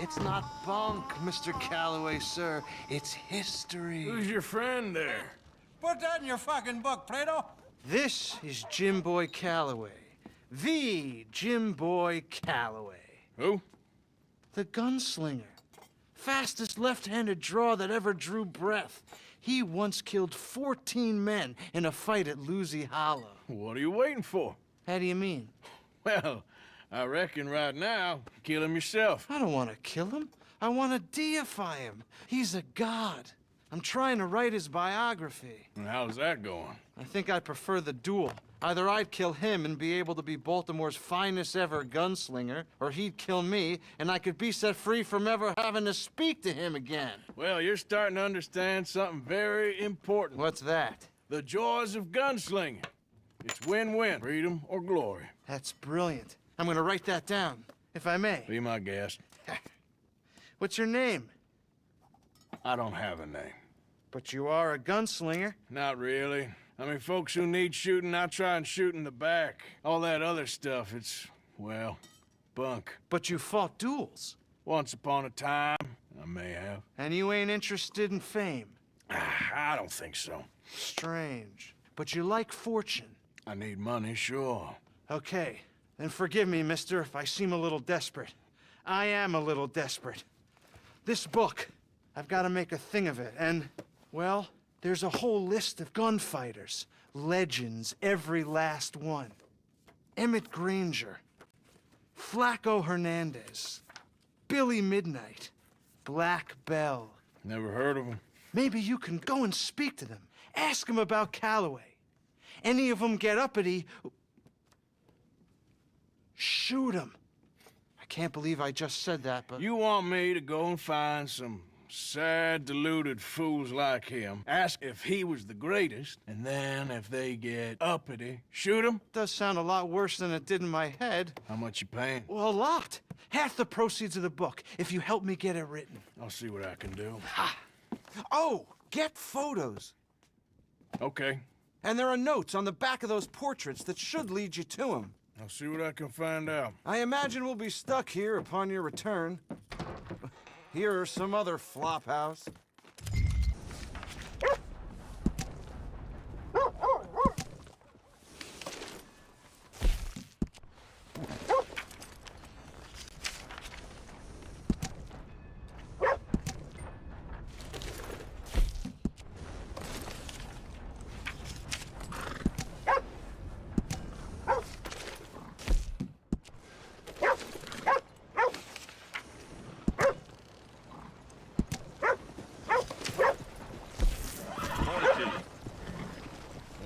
It's not bunk, Mr. Calloway, sir. It's history. Who's your friend there? Put that in your fucking book, Plato. This is Jim Boy Calloway. The Jim Boy Calloway. Who? The gunslinger. Fastest left-handed draw that ever drew breath. He once killed 14 men in a fight at Lucy Hollow. What are you waiting for? How do you mean? Well, I reckon right now, kill him yourself. I don't want to kill him. I want to deify him. He's a god. I'm trying to write his biography. And how's that going? I think I prefer the duel. Either I'd kill him and be able to be Baltimore's finest ever gunslinger, or he'd kill me and I could be set free from ever having to speak to him again. Well, you're starting to understand something very important. What's that? The joys of gunslinging. It's win-win, freedom or glory. That's brilliant. I'm gonna write that down, if I may. Be my guest. What's your name? I don't have a name. But you are a gunslinger. Not really. I mean, folks who need shooting, I try and shoot in the back. All that other stuff, it's, well, bunk. But you fought duels. Once upon a time, I may have. And you ain't interested in fame. I don't think so. Strange. But you like fortune. I need money, sure. Okay, then forgive me, mister, if I seem a little desperate. I am a little desperate. This book, I've got to make a thing of it, and, well, there's a whole list of gunfighters. Legends, every last one. Emmet Granger, Flaco Hernandez, Billy Midnight, Black Belle. Never heard of him. Maybe you can go and speak to them. Ask them about Calloway. Any of them get uppity, shoot them. I can't believe I just said that, but... You want me to go and find some sad, deluded fools like him, ask if he was the greatest, and then if they get uppity, shoot him? Does sound a lot worse than it did in my head. How much you paying? Well, a lot. Half the proceeds of the book, if you help me get it written. I'll see what I can do. Oh, get photos. Okay. And there are notes on the back of those portraits that should lead you to him. I'll see what I can find out. I imagine we'll be stuck here upon your return. Here or some other flophouse.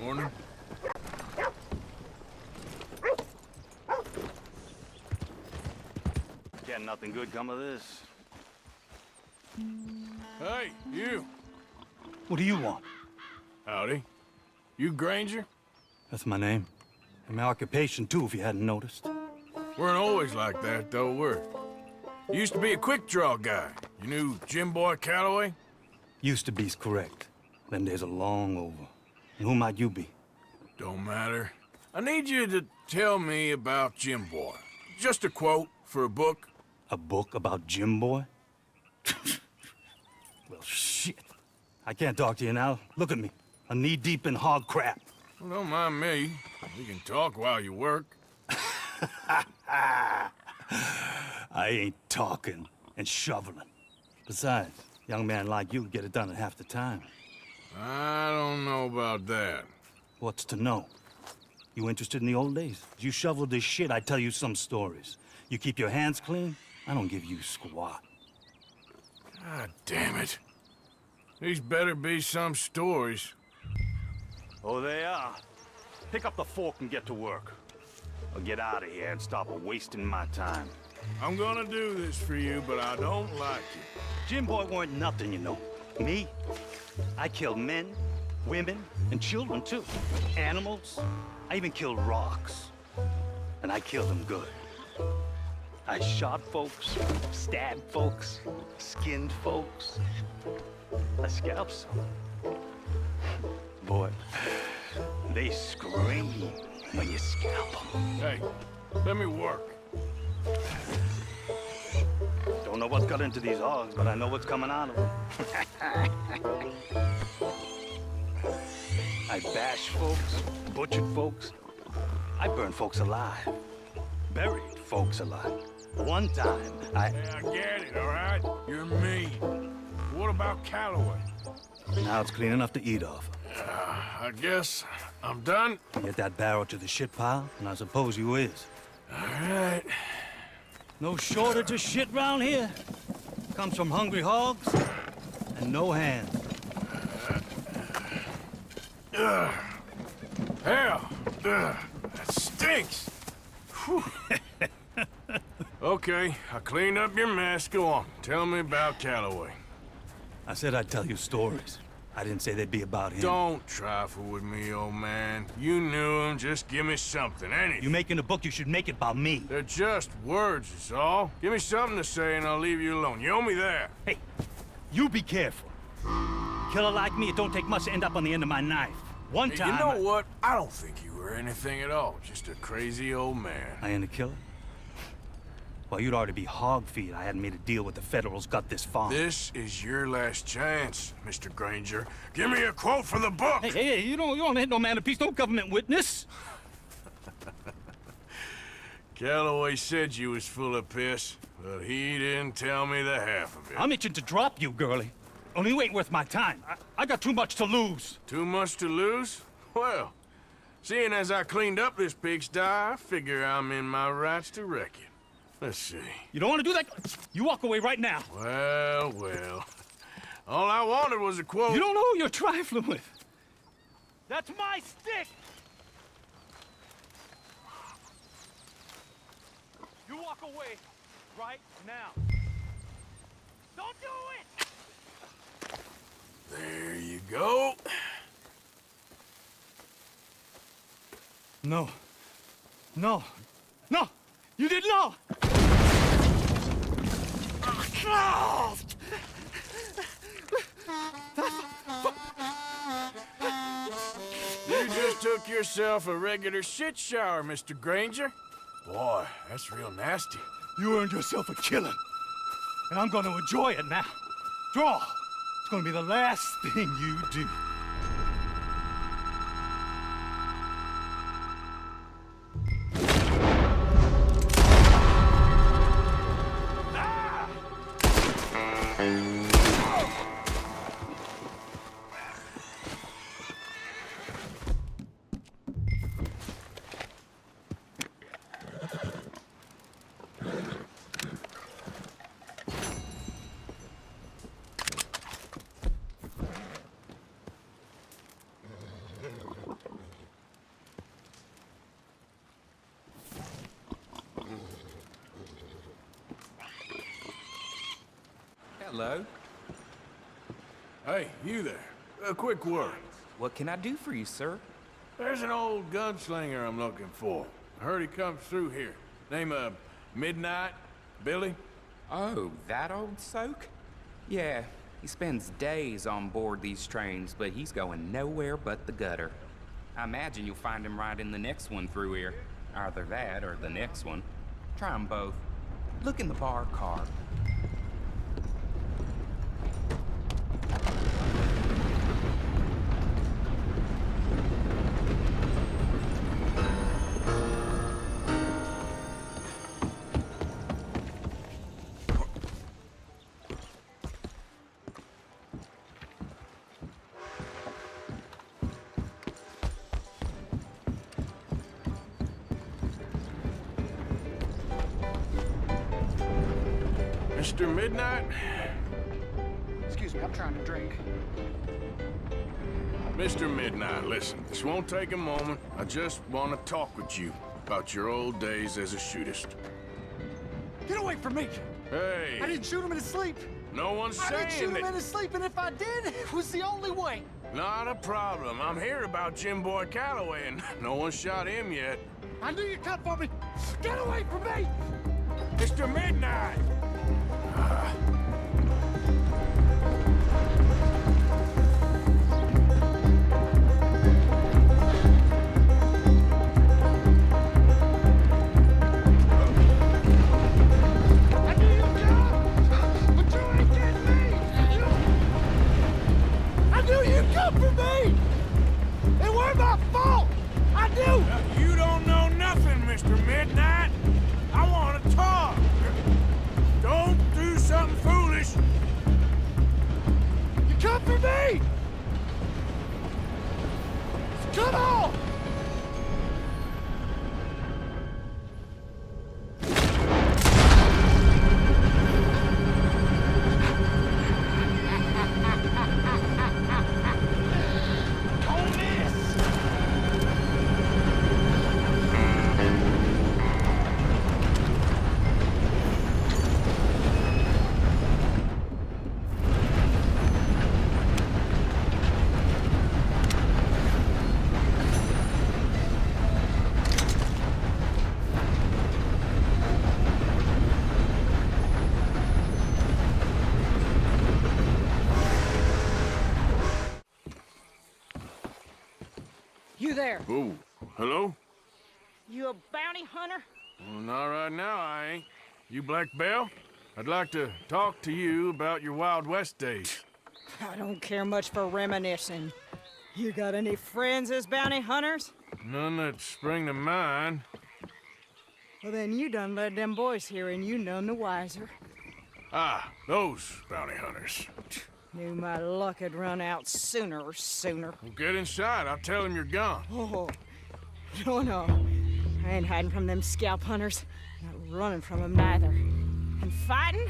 Morning. Can't nothing good come of this. Hey, you. What do you want? Howdy. You Granger? That's my name. And my occupation, too, if you hadn't noticed. Weren't always like that, though, were you? Used to be a quick-draw guy. You knew Jim Boy Calloway? Used to be's correct. Them days are long over. And who might you be? Don't matter. I need you to tell me about Jim Boy. Just a quote for a book. A book about Jim Boy? Well, shit. I can't talk to you now. Look at me. I'm knee-deep in hog crap. Well, don't mind me. We can talk while you work. I ain't talking and shoveling. Besides, young man like you get it done in half the time. I don't know about that. What's to know? You interested in the old days? You shoveled this shit, I tell you some stories. You keep your hands clean, I don't give you squat. God damn it. These better be some stories. Oh, they are. Pick up the fork and get to work. Or get out of here and stop wasting my time. I'm gonna do this for you, but I don't like it. Jim Boy weren't nothing, you know. Me? I killed men, women, and children, too. Animals. I even killed rocks. And I killed them good. I shot folks, stabbed folks, skinned folks. I scalped some. Boy, they scream when you scalp them. Hey, let me work. Don't Don't know what got into these hogs, but I know what's coming out of them. I bash folks, butchered folks. I burned folks alive. Buried folks alive. One time, Yeah, I get it, all right? You're mean. What about Calloway? Now it's clean enough to eat off. I guess I'm done. Get that barrel to the shit pile, and I suppose you is. All right. No shortage of shit round here. Comes from hungry hogs and no hands. Hell, that stinks. Whew. Okay, I cleaned up your mess. Go on, tell me about Calloway. I said I'd tell you stories. I didn't say they'd be about him. Don't trifle with me, old man. You knew him. Just give me something, anything. You making a book, you should make it about me. They're just words, is all. Give me something to say and I'll leave you alone. You owe me that. Hey, you be careful. Killer like me, it don't take much to end up on the end of my knife. One Hey, time... you know what? I don't think you were anything at all. Just a crazy old man. I ain't a killer? Well, you'd already be hog feed. I hadn't made a deal with the Federals, got this far. This is your last chance, Mr. Granger. Give me a quote for the book. Hey, you don't hit no man of peace, no government witness. Calloway said you was full of piss, but he didn't tell me the half of it. I'm itching to drop you, girlie. Only you ain't worth my time. I got too much to lose. Too much to lose? Well, seeing as I cleaned up this pigsty, I figure I'm in my rights to wreck it. Let's see. You don't want to do that? You walk away right now. Well. All I wanted was a quote. You don't know who you're trifling with. That's my stick! You walk away right now. Don't do it! There you go. No. No. No! You didn't know! No! You just took yourself a regular shit shower, Mr. Granger. Boy, that's real nasty. You earned yourself a killing. And I'm gonna enjoy it now. Draw! It's gonna be the last thing you do. Hello. Hey, you there. A quick word. What can I do for you, sir? There's an old gunslinger I'm looking for. I heard he comes through here. Name of Midnight? Billy? Oh, that old soak? Yeah, he spends days on board these trains, but he's going nowhere but the gutter. I imagine you'll find him right in the next one through here. Either that or the next one. Try them both. Look in the bar car. Mr. Midnight? Excuse me, I'm trying to drink. Mr. Midnight, listen, this won't take a moment. I just want to talk with you about your old days as a shootist. Get away from me! Hey! I didn't shoot him in his sleep! No one's I didn't saying shoot him that. in his sleep, and if I did, it was the only way! Not a problem. I'm here about Jim Boy Calloway, and no one shot him yet. I knew you'd come for me! Get away from me! Mr. Midnight! I knew you'd come! You there. Oh, hello? You a bounty hunter? Well, not right now, I ain't. You Black Belle? I'd like to talk to you about your Wild West days. I don't care much for reminiscing. You got any friends as bounty hunters? None that spring to mind. Well, then you done led them boys here and you none the wiser. Ah, those bounty hunters. Knew my luck had run out sooner. Well, get inside. I'll tell them you're gone. Oh, no. I ain't hiding from them scalp hunters. Not running from them neither. And fighting?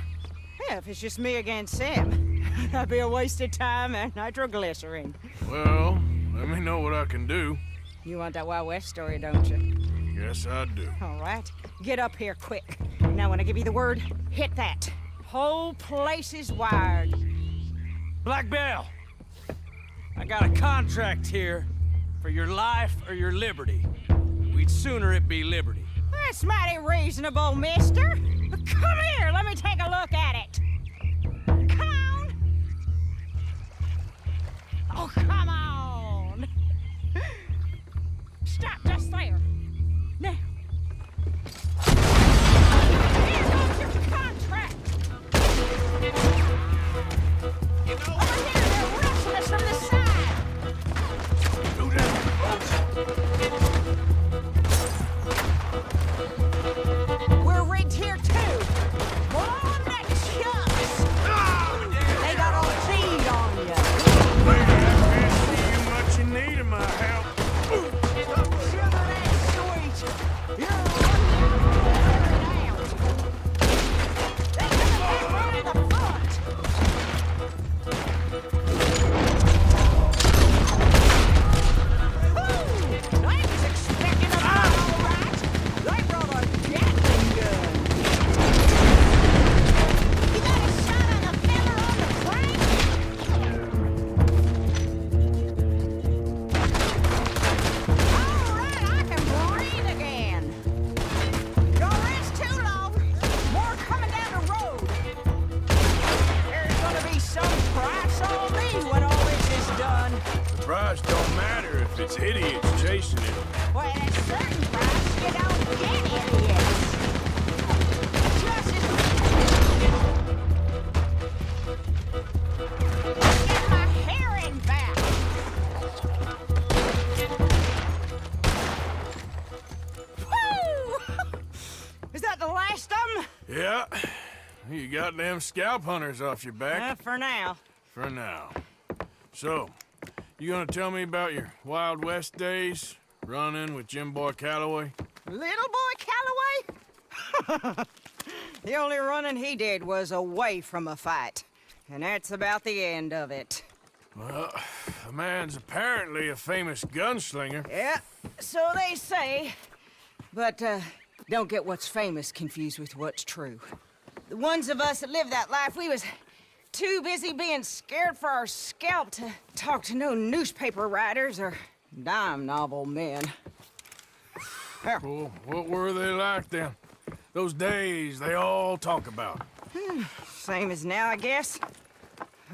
Yeah, if it's just me against them, that'd be a waste of time and nitroglycerin. Well, let me know what I can do. You want that Wild West story, don't you? Yes, I do. All right. Get up here quick. Now, when I give you the word, hit that. Whole place is wired. Black Belle, I got a contract here for your life or your liberty. We'd sooner it be liberty. That's mighty reasonable, mister. Come here, let me take a look at it. Come on. Oh, come on. Stop just there. Now. Here goes your contract. Over here, they're rushing us from the side. Do We're rigged here too. Blow them to chunks. They got all feed on you. I can't see you much in need of my help. Sugar that sweet. You're running out. They got right in the front. Whew! I was expecting them all right. They brought a Gatling gun. You got a shot on the fella on the flank? All right, I can breathe again. Don't rest too long. More coming down the road. There's gonna be some price on me when all this is done. The price don't matter if it's idiots chasing it. Well, at a certain price, you don't get idiots. Just as... Get my herring back. Woo! Is that the last of them? Yeah, you got them scalp hunters off your back. For now. For now. So, you gonna tell me about your Wild West days? Running with Jim Boy Calloway? Little boy Calloway? The only running he did was away from a fight. And that's about the end of it. Well, the man's apparently a famous gunslinger. Yeah, so they say. But, don't get what's famous confused with what's true. The ones of us that lived that life, we was too busy being scared for our scalp to talk to no newspaper writers or dime novel men. Well, what were they like then? Those days they all talk about. Same as now, I guess.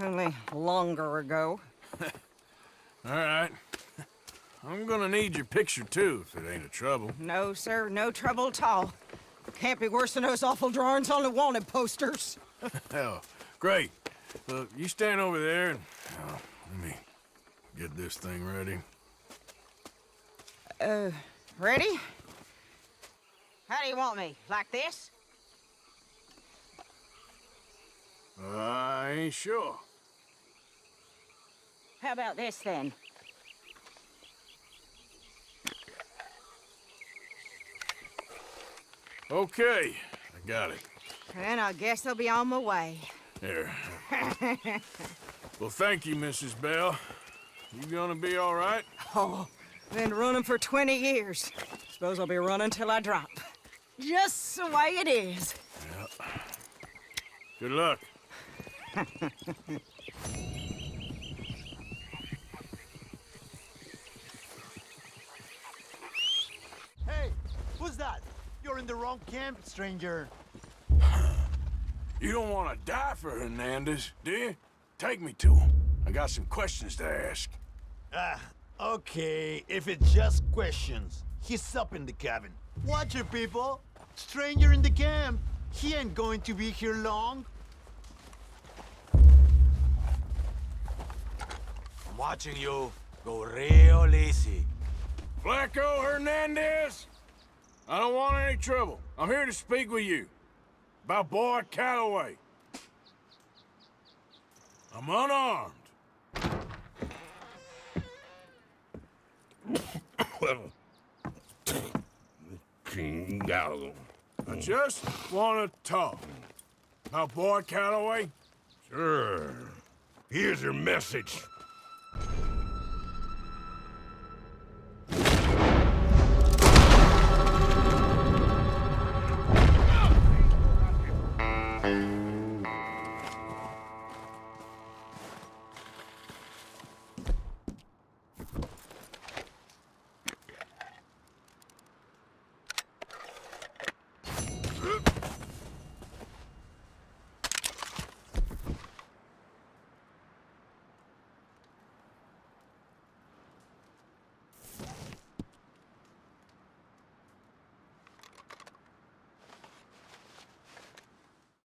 Only longer ago. All right. I'm gonna need your picture, too, if it ain't a trouble. No, sir, no trouble at all. Can't be worse than those awful drawings on the wanted posters. Hell, great. Look, you stand over there and... let me get this thing ready. Ready? How do you want me? Like this? I ain't sure. How about this, then? Okay, I got it. Then I guess I'll be on my way. Here. Well, thank you, Mrs. Bell. You gonna be all right? Oh, been running for 20 years. Suppose I'll be running till I drop. Just the way it is. Yeah. Good luck. Hey, who's that? You're in the wrong camp, stranger. You don't want to die for Hernandez, do you? Take me to him. I got some questions to ask. Okay, if it's just questions, he's up in the cabin. Watch it, people. Stranger in the camp. He ain't going to be here long. I'm watching you. Go real easy. Flaco Hernandez? I don't want any trouble. I'm here to speak with you. About boy Calloway. I'm unarmed. I just want to talk. About boy Calloway? Sure. Here's your message.